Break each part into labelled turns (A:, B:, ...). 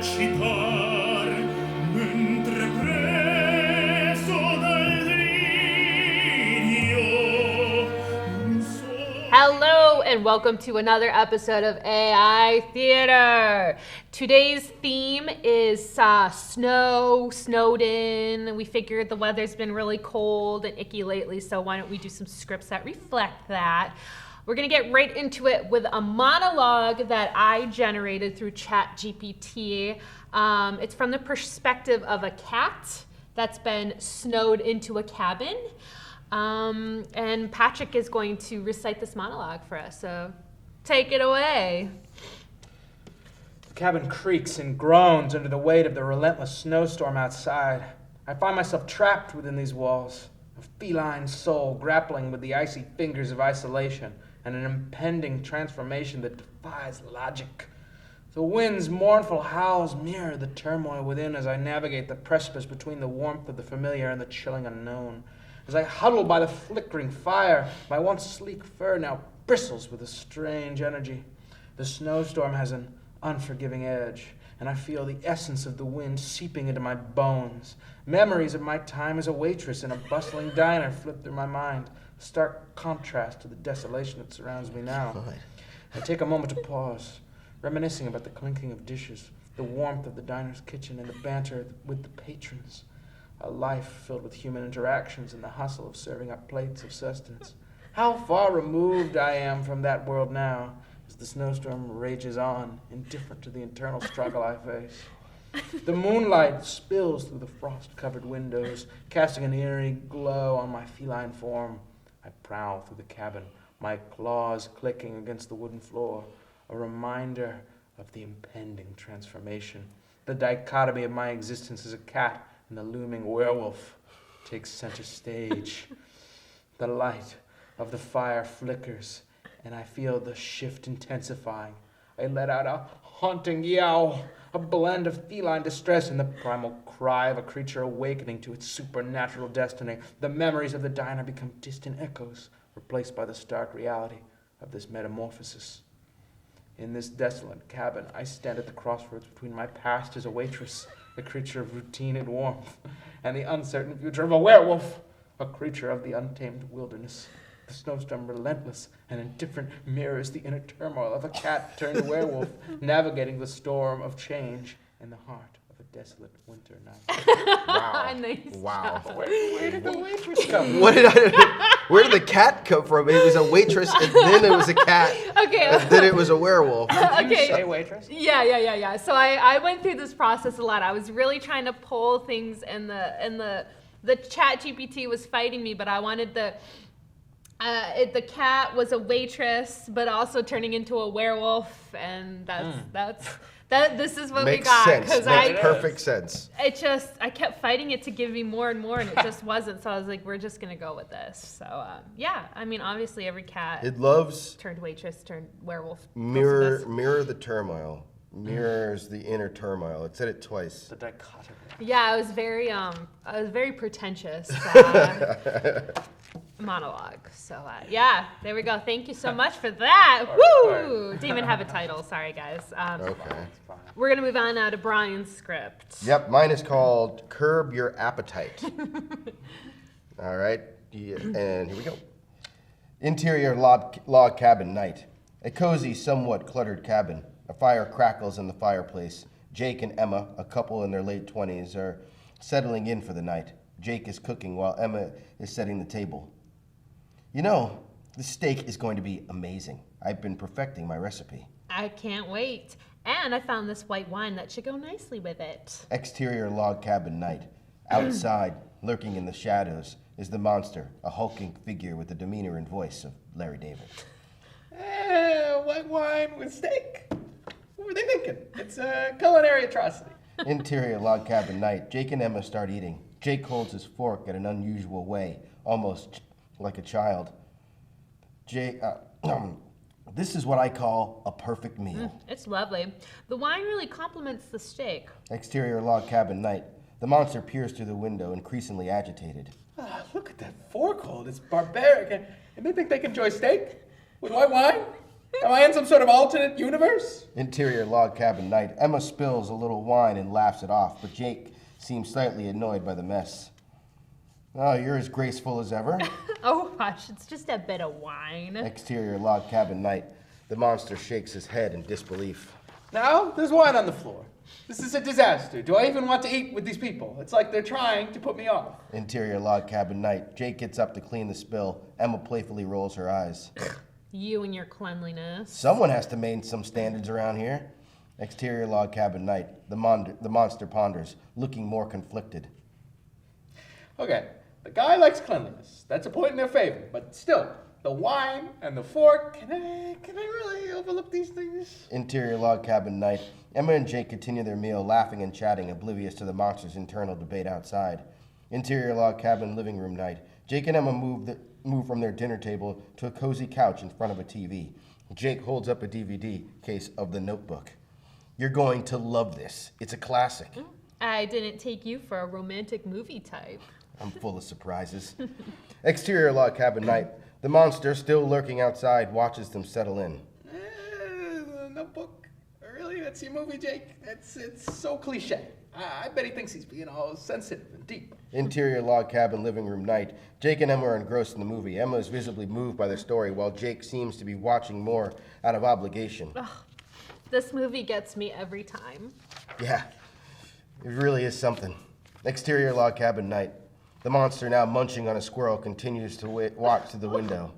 A: esercitar mentre preso dal delirio un
B: Hello and welcome to another episode of AI Theater. Today's theme is snowed in. We figured the weather's been really cold and icky lately, so why don't we do some scripts that reflect that. We're gonna get right into it with a monologue that I generated through ChatGPT. It's from the perspective of a cat that's been snowed into a cabin. And Patrick is going to recite this monologue for us, so take it away.
C: The cabin creaks and groans under the weight of the relentless snowstorm outside. I find myself trapped within these walls, a feline soul grappling with the icy fingers of isolation and an impending transformation that defies logic. The wind's mournful howls mirror the turmoil within as I navigate the precipice between the warmth of the familiar and the chilling unknown. As I huddle by the flickering fire, my once sleek fur now bristles with a strange energy. The snowstorm has an unforgiving edge, and I feel the essence of the wind seeping into my bones. Memories of my time as a waitress in a bustling diner flit through my mind, a stark contrast to the desolation that surrounds me now. I take a moment to pause, reminiscing about the clinking of dishes, the warmth of the diner's kitchen, and the banter with the patrons. A life filled with human interactions and the hustle of serving up plates of sustenance. How far removed I am from that world now, as the snowstorm rages on, indifferent to the internal struggle I face. The moonlight spills through the frost-covered windows, casting an eerie glow on my feline form. I prowl through the cabin, my claws clicking against the wooden floor, a reminder of the impending transformation. The dichotomy of my existence as a cat and the looming werewolf takes center stage. The light of the fire flickers, and I feel the shift intensifying. I let out a haunting yowl, a blend of feline distress and the primal cry of a creature awakening to its supernatural destiny. The memories of the diner become distant echoes, replaced by the stark reality of this metamorphosis. In this desolate cabin, I stand at the crossroads between my past as a waitress, the creature of routine and warmth, and the uncertain future of a werewolf, a creature of the untamed wilderness. The snowstorm, relentless and indifferent, mirrors the inner turmoil of a cat turned werewolf, navigating the storm of change in the heart of a desolate winter night.
D: Wow.
B: Nice
D: Wow.
B: job.
C: Where did the waitress come?
D: Where did the cat come from? It was a waitress, and then it was a cat,
B: Okay.
D: and then it was a werewolf.
C: Say
B: Okay.
C: waitress?
B: Yeah. So I went through this process a lot. I was really trying to pull things, and the Chat GPT was fighting me, but I wanted the cat was a waitress, but also turning into a werewolf, and this is what we
D: Makes
B: got.
D: sense.
B: 'Cause
D: Makes perfect sense.
B: I kept fighting it to give me more and more, and it just wasn't. So I was like, we're just gonna go with this. So yeah, I mean, obviously every cat
D: It loves
B: turned waitress, turned werewolf.
D: mirror
B: Close to
D: the turmoil, mirrors the inner turmoil. It said it twice.
C: The dichotomy.
B: this. Yeah, I was very pretentious. Monologue. So yeah, there we go. Thank you so much for that. Woo! Didn't even have a title. Sorry, guys.
D: Okay.
B: We're gonna move on now to Brian's script.
D: Yep, mine is called Curb Your Appetite. All right, yeah, and here we go. Interior log cabin night. A cozy, somewhat cluttered cabin. A fire crackles in the fireplace. Jake and Emma, a couple in their late 20s, are settling in for the night. Jake is cooking while Emma is setting the table. You know, the steak is going to be amazing. I've been perfecting my recipe.
B: I can't wait. And I found this white wine that should go nicely with it.
D: Exterior log cabin night. Outside, lurking in the shadows, is the monster, a hulking figure with the demeanor and voice of Larry David.
C: White wine with steak. What were they thinking? It's a culinary atrocity.
D: Interior log cabin night. Jake and Emma start eating. Jake holds his fork in an unusual way, almost like a child. Jake, this is what I call a perfect meal.
B: It's lovely. The wine really complements the steak.
D: Exterior log cabin night. The monster peers through the window, increasingly agitated.
C: Look at that fork hold. It's barbaric. And they think they can enjoy steak with white wine? Am I in some sort of alternate universe?
D: Interior log cabin night. Emma spills a little wine and laughs it off, but Jake seems slightly annoyed by the mess. Oh, you're as graceful as ever.
B: Oh, hush, it's just a bit of wine.
D: Exterior log cabin night. The monster shakes his head in disbelief.
C: Now, there's wine on the floor. This is a disaster. Do I even want to eat with these people? It's like they're trying to put me off.
D: Interior log cabin night. Jake gets up to clean the spill. Emma playfully rolls her eyes.
B: You and your cleanliness.
D: Someone has to maintain some standards around here. Exterior log cabin night. The monster ponders, looking more conflicted.
C: Okay, the guy likes cleanliness. That's a point in their favor. But still, the wine and the fork, can I really overlook these things?
D: Interior log cabin night. Emma and Jake continue their meal, laughing and chatting, oblivious to the monster's internal debate outside. Interior log cabin living room night. Jake and Emma move from their dinner table to a cozy couch in front of a TV. Jake holds up a DVD case of The Notebook. You're going to love this. It's a classic.
B: I didn't take you for a romantic movie type.
D: I'm full of surprises. Exterior log cabin night. The monster, still lurking outside, watches them settle in.
C: The Notebook. Really? That's your movie, Jake? It's so cliche. I bet he thinks he's being all sensitive and deep.
D: Interior log cabin living room night. Jake and Emma are engrossed in the movie. Emma is visibly moved by the story, while Jake seems to be watching more out of obligation.
B: This movie gets me every time.
D: Yeah, it really is something. Exterior log cabin night. The monster, now munching on a squirrel, continues to walk to the window.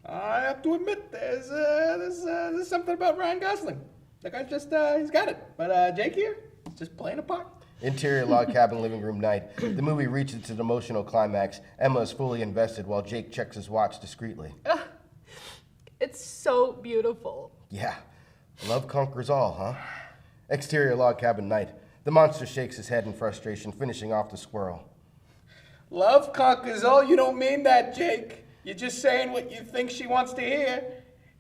C: I have to admit, there's something about Ryan Gosling. The guy just, he's got it. But Jake here, just playing a part.
D: Interior log cabin living room night. The movie reaches its emotional climax. Emma is fully invested while Jake checks his watch discreetly.
B: It's so beautiful.
D: Yeah, love conquers all, huh? Exterior log cabin night. The monster shakes his head in frustration, finishing off the squirrel.
C: Love conquers all? You don't mean that, Jake. You're just saying what you think she wants to hear.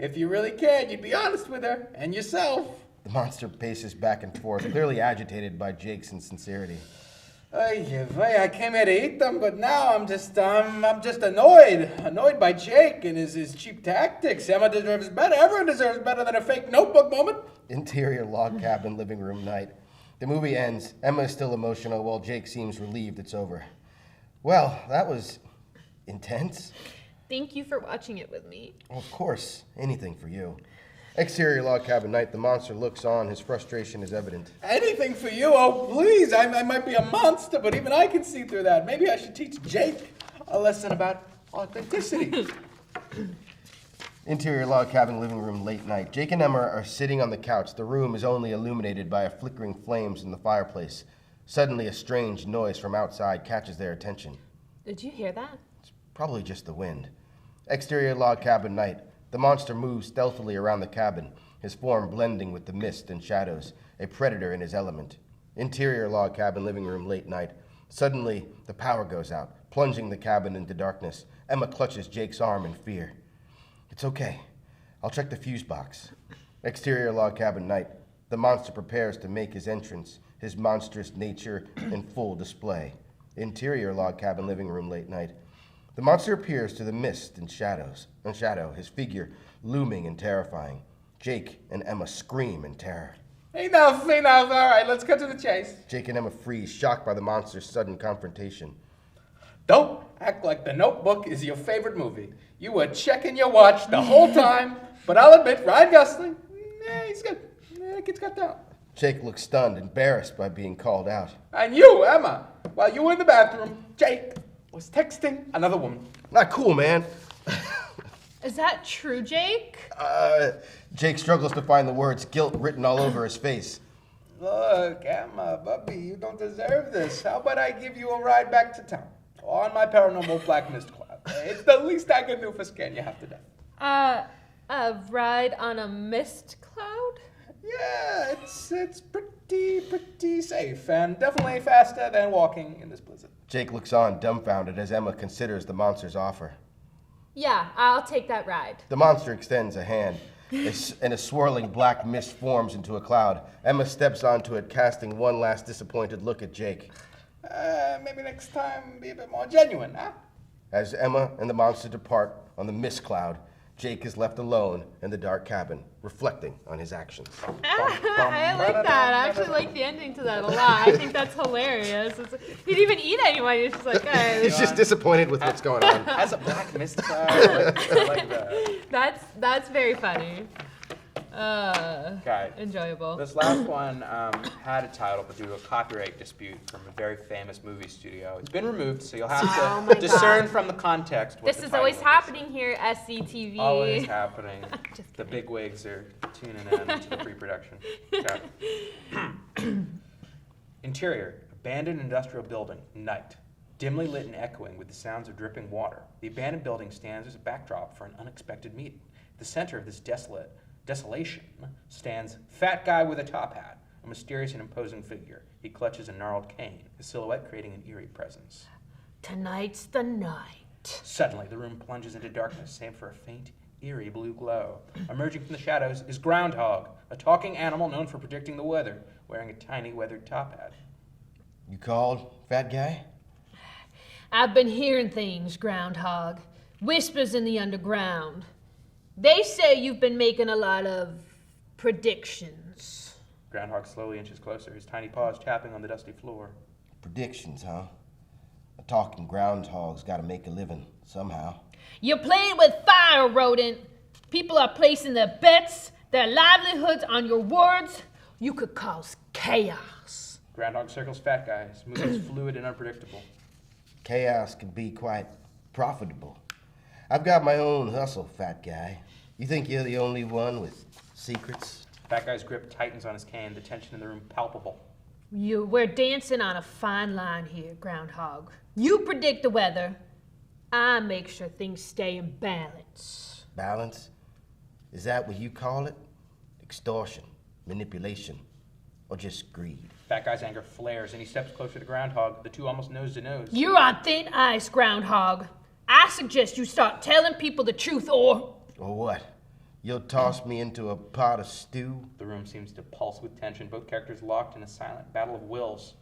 C: If you really cared, you'd be honest with her and yourself.
D: The monster paces back and forth, clearly agitated by Jake's insincerity.
C: I came here to eat them, but now I'm just annoyed by Jake and his cheap tactics. Emma deserves better. Everyone deserves better than a fake Notebook moment.
D: Interior log cabin living room night. The movie ends. Emma is still emotional while Jake seems relieved it's over. Well, that was intense.
B: Thank you for watching it with me.
D: Of course, anything for you. Exterior log cabin night. The monster looks on. His frustration is evident.
C: Anything for you? Oh, please. I might be a monster, but even I can see through that. Maybe I should teach Jake a lesson about authenticity.
D: Interior log cabin living room late night. Jake and Emma are sitting on the couch. The room is only illuminated by a flickering flames in the fireplace. Suddenly, a strange noise from outside catches their attention.
B: Did you hear that?
D: It's probably just the wind. Exterior log cabin night. The monster moves stealthily around the cabin, his form blending with the mist and shadows, a predator in his element. Interior log cabin living room late night. Suddenly, the power goes out, plunging the cabin into darkness. Emma clutches Jake's arm in fear. It's okay. I'll check the fuse box. Exterior log cabin night. The monster prepares to make his entrance, his monstrous nature in full display. Interior log cabin living room late night. The monster appears to the mist and shadow, his figure looming and terrifying. Jake and Emma scream in terror.
C: Enough. All right, let's cut to the chase.
D: Jake and Emma freeze, shocked by the monster's sudden confrontation.
C: Don't act like The Notebook is your favorite movie. You were checking your watch the whole time, but I'll admit, Ryan Gosling, he's good. The kid's got down.
D: Jake looks stunned, embarrassed by being called out.
C: And you, Emma, while you were in the bathroom, Jake was texting another woman.
D: Not cool, man.
B: Is that true, Jake?
D: Jake struggles to find the words, guilt written all over his face.
C: Look, Emma, Bubby, you don't deserve this. How about I give you a ride back to town? On my paranormal black mist cloud. It's the least I can do for scaring you half to death.
B: A ride on a mist cloud?
C: Yeah, it's pretty safe and definitely faster than walking in this blizzard.
D: Jake looks on, dumbfounded, as Emma considers the monster's offer.
B: Yeah, I'll take that ride.
D: The monster extends a hand, and a swirling black mist forms into a cloud. Emma steps onto it, casting one last disappointed look at Jake.
C: Maybe next time be a bit more genuine, huh?
D: As Emma and the monster depart on the mist cloud, Jake is left alone in the dark cabin, reflecting on his actions.
B: I like that. I actually like the ending to that a lot. I think that's hilarious. He didn't even eat anyone. He's just like, hey.
D: He's just disappointed with what's going on.
C: Has a black mist cloud. I like that.
B: That's very funny.
C: Okay.
B: Enjoyable.
C: This last one had a title, but due to a copyright dispute from a very famous movie studio, it's been removed, so you'll have
B: Oh
C: to
B: my
C: discern
B: God.
C: from the context what
B: This
C: the
B: is
C: title
B: always
C: is.
B: happening here at SCTV.
C: Always happening.
B: Just
C: The
B: kidding.
C: big wigs are tuning in to the pre-production. Okay. Interior, abandoned industrial building, night. Dimly lit and echoing with the sounds of dripping water. The abandoned building stands as a backdrop for an unexpected meeting. At the center of this desolation stands fat guy with a top hat, a mysterious and imposing figure. He clutches a gnarled cane, his silhouette creating an eerie presence.
B: Tonight's the night.
C: Suddenly, the room plunges into darkness, save for a faint, eerie blue glow. Emerging from the shadows is Groundhog, a talking animal known for predicting the weather, wearing a tiny weathered top hat.
D: You called, fat guy?
B: I've been hearing things, Groundhog. Whispers in the underground. They say you've been making a lot of predictions.
C: Groundhog slowly inches closer, his tiny paws tapping on the dusty floor.
D: Predictions, huh? A talking groundhog's gotta make a living somehow.
B: You're playing with fire, rodent. People are placing their bets, their livelihoods on your words. You could cause chaos.
C: Groundhog circles fat guy, his movements fluid and unpredictable.
D: Chaos can be quite profitable. I've got my own hustle, fat guy. You think you're the only one with secrets?
C: Fat guy's grip tightens on his cane, the tension in the room palpable.
B: We're dancing on a fine line here, Groundhog. You predict the weather. I make sure things stay in balance.
D: Balance? Is that what you call it? Extortion, manipulation, or just greed?
C: Fat guy's anger flares and he steps closer to Groundhog, the two almost nose to nose.
B: You're on thin ice, Groundhog. I suggest you start telling people the truth or...
D: Or what? You'll toss me into a pot of stew?
C: The room seems to pulse with tension, both characters locked in a silent battle of wills.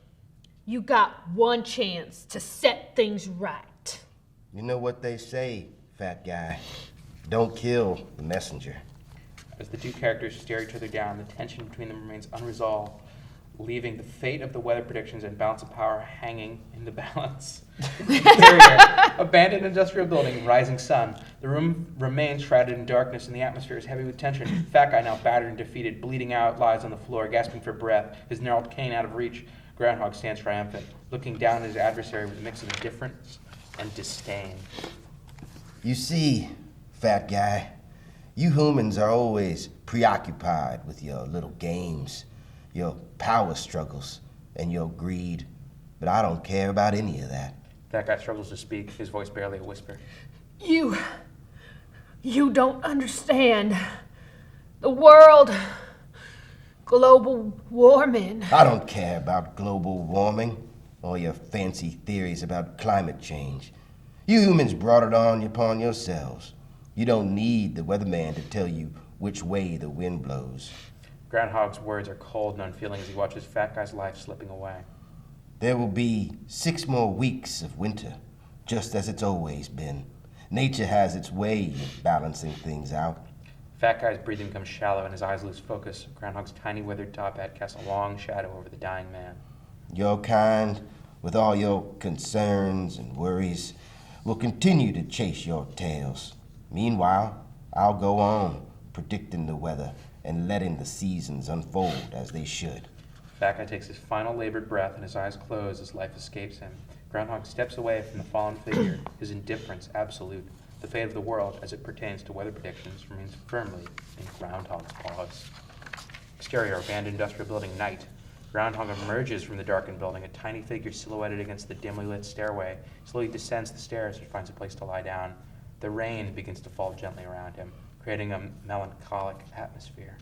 B: You got one chance to set things right.
D: You know what they say, fat guy. Don't kill the messenger.
C: As the two characters stare each other down, the tension between them remains unresolved, leaving the fate of the weather predictions and balance of power hanging in the balance. Interior, abandoned industrial building, rising sun. The room remains shrouded in darkness and the atmosphere is heavy with tension. Fat guy, now battered and defeated, bleeding out, lies on the floor, gasping for breath, his gnarled cane out of reach. Groundhog stands triumphant, looking down at his adversary with a mix of indifference and disdain.
D: You see, fat guy, you humans are always preoccupied with your little games, your power struggles, and your greed. But I don't care about any of that.
C: That guy struggles to speak, his voice barely a whisper.
B: You don't understand. The world, global warming.
D: I don't care about global warming or your fancy theories about climate change. You humans brought it on upon yourselves. You don't need the weatherman to tell you which way the wind blows.
C: Groundhog's words are cold and unfeeling as he watches Fat Guy's life slipping away.
D: There will be 6 more weeks of winter, just as it's always been. Nature has its way of balancing things out.
C: Fat Guy's breathing becomes shallow and his eyes lose focus. Groundhog's tiny weathered top hat casts a long shadow over the dying man.
D: Your kind, with all your concerns and worries, will continue to chase your tails. Meanwhile, I'll go on predicting the weather and letting the seasons unfold as they should.
C: Fat Guy takes his final labored breath and his eyes close as life escapes him. Groundhog steps away from the fallen figure, his indifference absolute. The fate of the world, as it pertains to weather predictions, remains firmly in Groundhog's paws. Exterior, abandoned industrial building, night. Groundhog emerges from the darkened building, a tiny figure silhouetted against the dimly lit stairway. Slowly descends the stairs and finds a place to lie down. The rain begins to fall gently around him, creating a melancholic atmosphere.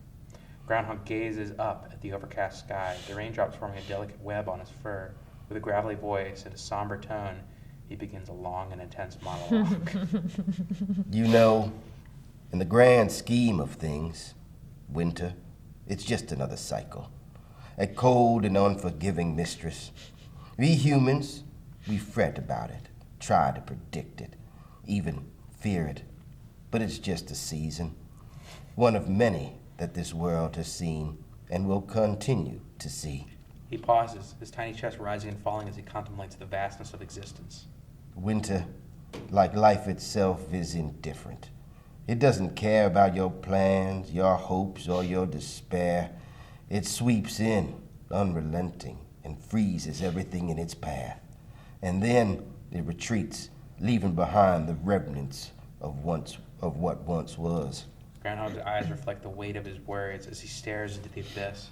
C: Groundhog gazes up at the overcast sky, the raindrops forming a delicate web on his fur. With a gravelly voice and a somber tone, he begins a long and intense monologue.
D: You know, in the grand scheme of things, winter, it's just another cycle. A cold and unforgiving mistress. We humans, we fret about it, try to predict it, even fear it. but it's just a season. One of many that this world has seen and will continue to see.
C: He pauses, his tiny chest rising and falling as he contemplates the vastness of existence.
D: Winter, like life itself, is indifferent. It doesn't care about your plans, your hopes, or your despair. It sweeps in, unrelenting, and freezes everything in its path. And then it retreats, leaving behind the remnants of what once was.
C: Groundhog's eyes reflect the weight of his words as he stares into the abyss.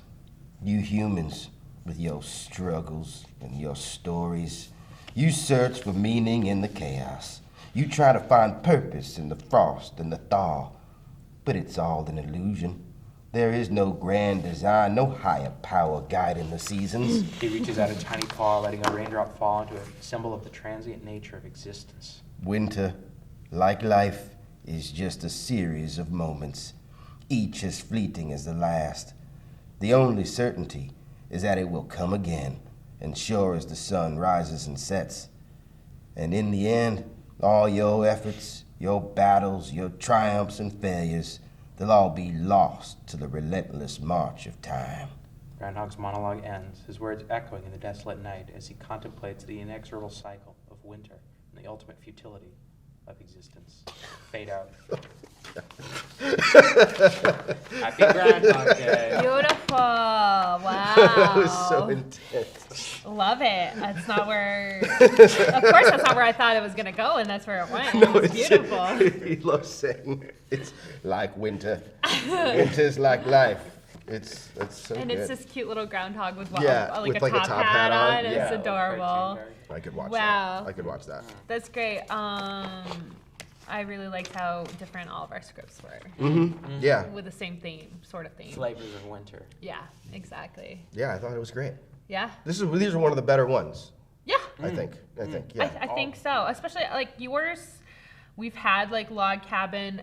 D: You humans, with your struggles and your stories, you search for meaning in the chaos. You try to find purpose in the frost and the thaw, but it's all an illusion. There is no grand design, no higher power guiding the seasons.
C: He reaches out a tiny paw, letting a raindrop fall into a symbol of the transient nature of existence.
D: Winter, like life, is just a series of moments, each as fleeting as the last. The only certainty is that it will come again, and sure as the sun rises and sets. And in the end, all your efforts, your battles, your triumphs and failures, they'll all be lost to the relentless march of time.
C: Groundhog's monologue ends, his words echoing in the desolate night as he contemplates the inexorable cycle of winter and the ultimate futility of existence. Fade out. Happy Groundhog Day.
B: Beautiful. Wow.
D: That was so intense.
B: Love it. That's not where. Of course, that's not where I thought it was gonna go, and that's where it went. It was beautiful.
D: He loves saying it's like winter. Winter's like life. It's so
B: And
D: good.
B: it's this cute little groundhog with,
D: Yeah,
B: like
D: with
B: a
D: like a
B: top,
D: top
B: hat
D: hat on.
B: on.
D: Yeah.
B: It's adorable.
D: I could watch
B: Wow.
D: that. I could watch that.
B: That's great. I really liked how different all of our scripts were,
D: Yeah.
B: with the same theme, sort of theme.
C: Flavors of winter.
B: Yeah, exactly.
D: Yeah, I thought it was great.
B: Yeah.
D: These are one of the better ones.
B: Yeah.
D: I think. Yeah.
B: I think so. Especially like yours, we've had like log cabin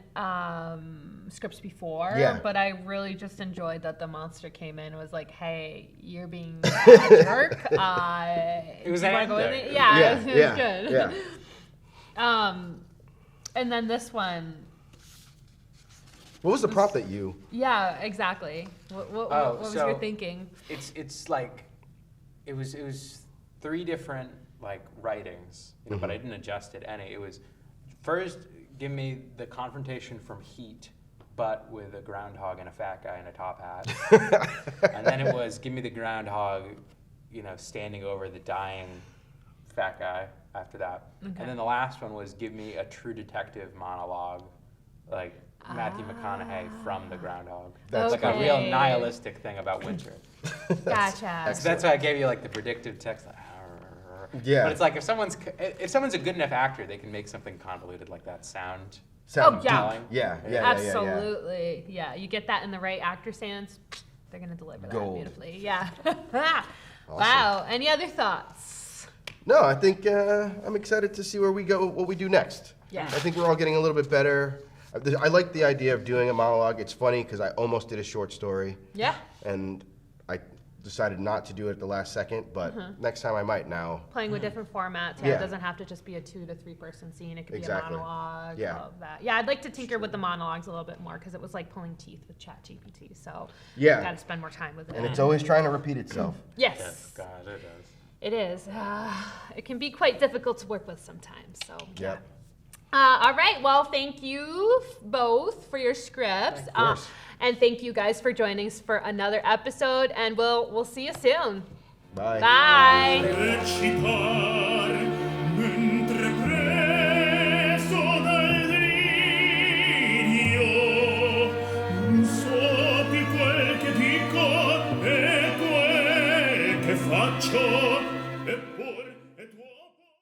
B: scripts before,
D: Yeah.
B: but I really just enjoyed that the monster came in and was like, "Hey, you're being a jerk."
C: It was
B: do you wanna
C: an
B: go in
C: actor.
B: it? Yeah,
D: Yeah,
B: it was
D: yeah,
B: good.
D: yeah.
B: And then this one,
D: What was the prompt that you?
B: yeah, exactly. What was
C: so-
B: your thinking?
C: It's like it was three different like writings, but I didn't adjust it any. It was first give me the confrontation from Heat, but with a groundhog and a fat guy in a top hat, and then it was give me the groundhog, standing over the dying fat guy after that, and then the last one was give me a true detective monologue, like Matthew McConaughey from the groundhog.
D: That's
C: like a
B: Okay.
C: real nihilistic thing about winter.
B: Gotcha.
C: So that's why I gave you like the predictive text. Like,
D: Yeah.
C: But it's like if someone's a good enough actor, they can make something convoluted like that sound.
D: Sound.
B: yeah.
C: telling.
D: Yeah.
B: Absolutely. Yeah, you get that in the right actor stance, they're going to deliver that
D: Gold.
B: beautifully. Yeah. Wow. Any other thoughts?
D: No, I think I'm excited to see where we go, what we do next.
B: Yeah.
D: I think we're all getting a little bit better. I like the idea of doing a monologue. It's funny because I almost did a short story,
B: Yeah.
D: and I decided not to do it at the last second, but next time I might now.
B: Playing with different formats. Yeah,
D: Yeah.
B: it doesn't have to just be a 2 to 3 person scene. It could
D: Exactly.
B: be a monologue.
D: Yeah.
B: All of that. Yeah, I'd like to tinker with the monologues a little bit more because it was like pulling teeth with ChatGPT. So
D: Yeah.
B: got to spend more time with it.
D: And it's always trying to repeat itself.
B: Yes.
C: God, it does.
B: It is. It can be quite difficult to work with sometimes. So.
D: Yep.
B: All right. Well, thank you both for your scripts,
D: Of course.
B: and thank you guys for joining us for another episode. And we'll see you soon.
D: Bye.
B: Bye.
A: Recitare mentre preso dal delirio non so più quel che dico e quel che faccio eppure